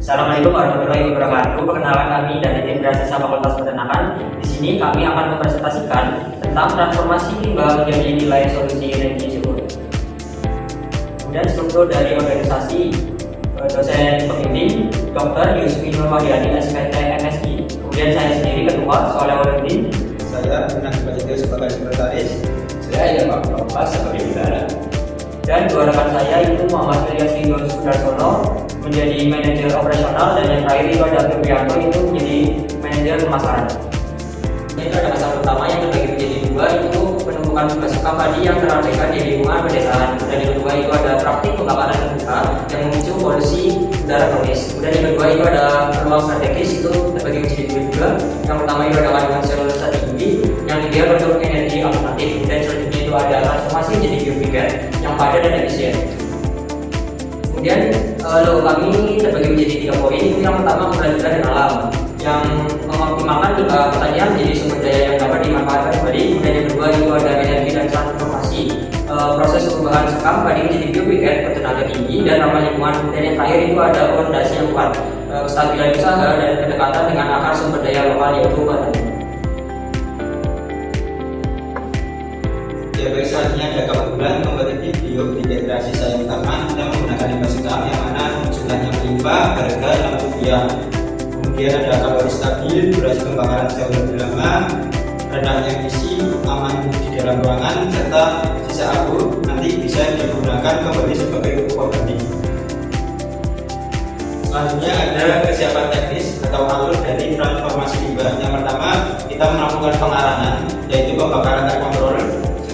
Assalamualaikum warahmatullahi wabarakatuh. Perkenalan kami dari tim Beasiswa Fakultas Peternakan. Di sini kami akan mempresentasikan tentang transformasi limbah menjadi nilai solusi energi subur. Kemudian struktur dari organisasi, dosen pembimbing Dr. Yusfi Nur Wahyani SPT MSI. Kemudian saya sendiri ketua Soleh Waluddin. Saya Benar Bajido sebagai sekretaris. Saya Pak Propas sebagai bendahara. Dan dua rekan saya itu Muhammad Ilyas Ridho Sudarsono menjadi manajer operasional, dan yang terakhir itu ada Febrianto itu menjadi manajer pemasaran. Itu ada masalah utama yang terbagi menjadi dua, itu penumpukan tugas padi yang terabaikan di lingkungan pedesaan. Dan yang kedua itu ada praktik pembakaran terbuka yang memicu polusi udara kronis. Kemudian yang kedua itu ada peluang strategis, itu terbagi menjadi dua juga. Yang pertama itu ada kandungan selulosa tinggi yang dia berbentuk energi alternatif, dan selanjutnya itu ada transformasi menjadi biofuel yang padat dan efisien. Kemudian logo kami terbagi menjadi 3 poin. Itu yang pertama, keberlanjutan dan alam, yang mengoptimalkan pertanian menjadi sumber daya yang dapat dimanfaatkan kembali. Kemudian yang kedua itu ada energi dan transformasi, proses perubahan sekam padi menjadi biofuel bertenaga tinggi dan ramah lingkungan. Dan yang terakhir itu ada fondasi yang kuat, kestabilan usaha dan kedekatan dengan akar sumber daya lokal yaitu petani. Ya, baik, selanjutnya ada keunggulan kompetitif biointegrasi sayur taman yang menggunakan limbah sekam yang mana jumlahnya melimpah, harga yang rupiah. Kemudian ada kalori stabil, durasi pembakaran jauh lebih lama, rendahnya emisi, aman di dalam ruangan, serta sisa abu nanti bisa digunakan kembali sebagai pupuk organik. Selanjutnya ada kesiapan teknis atau alur dari transformasi limbah. Yang pertama, kita melakukan pengarahan, yaitu pembakaran terkontrol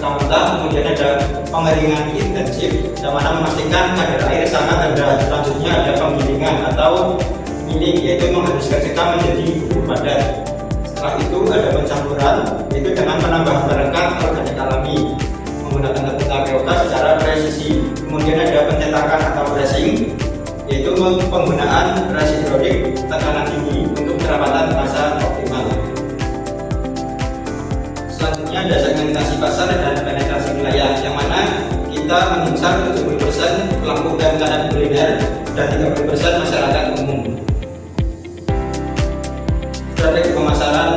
mentah. Kemudian ada pengeringan intensif yang mana memastikan kadar air sangat rendah. Selanjutnya ada penggilingan atau milling, yaitu menghabiskan sekam menjadi bubuk padat. Setelah itu ada pencampuran, yaitu dengan penambahan perekat organik alami menggunakan tepung tapioka secara presisi. Kemudian ada pencetakan atau pressing, yaitu penggunaan beras hidrolik tekanan tinggi untuk perawatan masa optimal. Selanjutnya ada segmentasi pasar dan penetrasi wilayah, yang mana kita mengincar 70% pelaku UMKM kuliner dan 30% masyarakat umum. Strategi pemasaran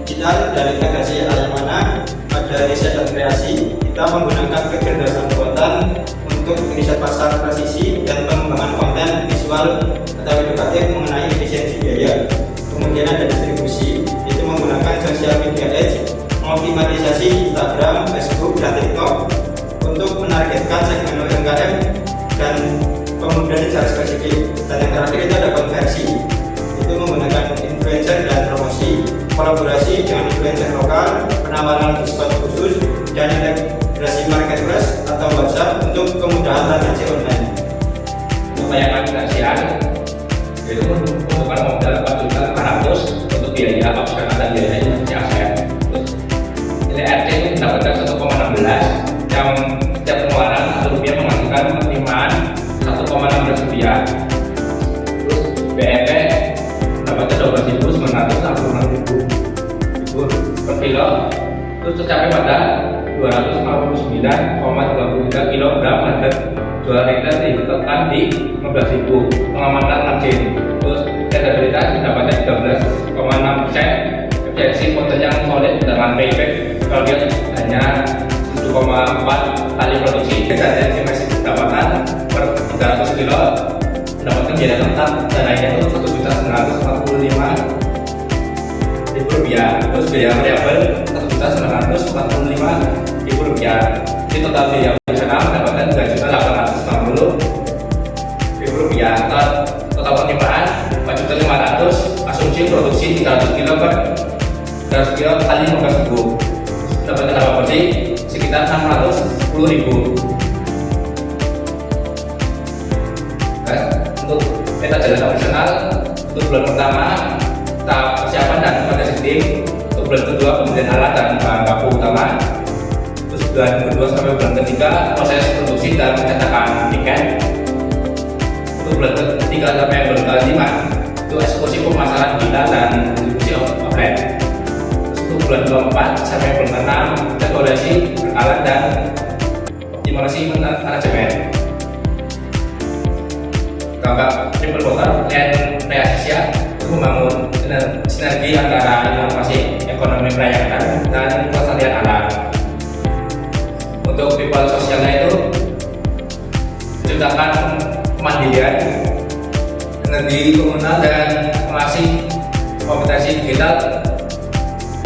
digital dan integrasi, yang mana pada riset dan kreasi kita menggunakan kecerdasan buatan untuk riset pasar presisi dan pengembangan konten visual atau edukatif mengenai efisiensi biaya. Kemudian ada distribusi, itu menggunakan sosial media ads, mengoptimalisasi Instagram, Facebook, dan TikTok untuk menargetkan segmen UMKM dan kemudian secara spesifik. Dan yang terakhir itu ada konversi, itu menggunakan influencer dan promosi, kolaborasi dengan influencer lokal, penawaran diskon khusus, dan integrasi marketplace atau WhatsApp untuk kemudahan transaksi online. Upaya kalibrasian yaitu membutuhkan modal 4.500.000 untuk biaya opsional dan biaya investasi aset. Nilai RC itu mendapatkan 1,16, yang setiap pengeluaran Rp1 menghasilkan penerimaan Rp1,16. Terus BEP mendapatkan Rp12.966 per kilo, terus tercapai pada 259,33 kg harga jual retail ditetapkan di 15.000. Pengamatan margin, terus rentabilitas mendapatkan 13,6%. Efisiensi konten yang solid dengan payback kalau dia hanya 7,4 kali produksi. Efisiensi masih pendapatan per 300 kilo mendapatkan biaya tetap dananya itu Rp1.945.000. Terus biaya variabel Rp1.945.000. Di total biaya operasional mendapatkan Rp2.850.000. Total penerimaan Rp4.500.000. Asumsi produksi 300 kilo per 300 kilo kali 15.000, dapat berapa porsi? Sekitar 610.000. Untuk peta jalan operasional, untuk bulan pertama tahap persiapan dan pada setting. Untuk bulan kedua pembelian alat dan bahan baku utama. Terus bulan kedua sampai bulan ketiga proses produksi dan pencetakan tiket. Untuk bulan ketiga sampai bulan kelima itu eksekusi pemasaran kita dan distribusi offline. Untuk bulan keempat sampai bulan keenam evaluasi alat dan optimalisasi manajemen. gambar triple water dan Reasia untuk membangun sinergi antara inovasi ekonomi kerakyatan dan kelestarian alam. Untuk people sosialnya itu menciptakan kemandirian, energi komunal dan masih kompetensi digital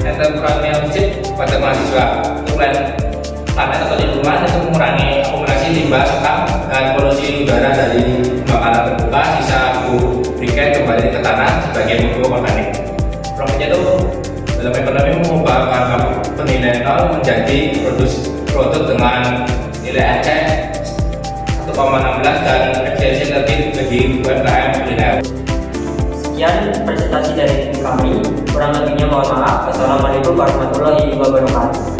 entrepreneurship pada mahasiswa untuk planet atau lingkungan untuk mengurangi akumulasi limbah sekam dan polusi udara dari pembakaran terbuka sisa briket kembali ke tanah sebagai pupuk organik. Profitnya itu dalam ekonomi mengubah bahan baku penilaian nol menjadi produk dengan nilai EC 1,16 dan efisiensi energi bagi UMKM kuliner. Sekian presentasi dari kami. Kurang lebihnya mohon maaf. Wassalamualaikum warahmatullahi wabarakatuh.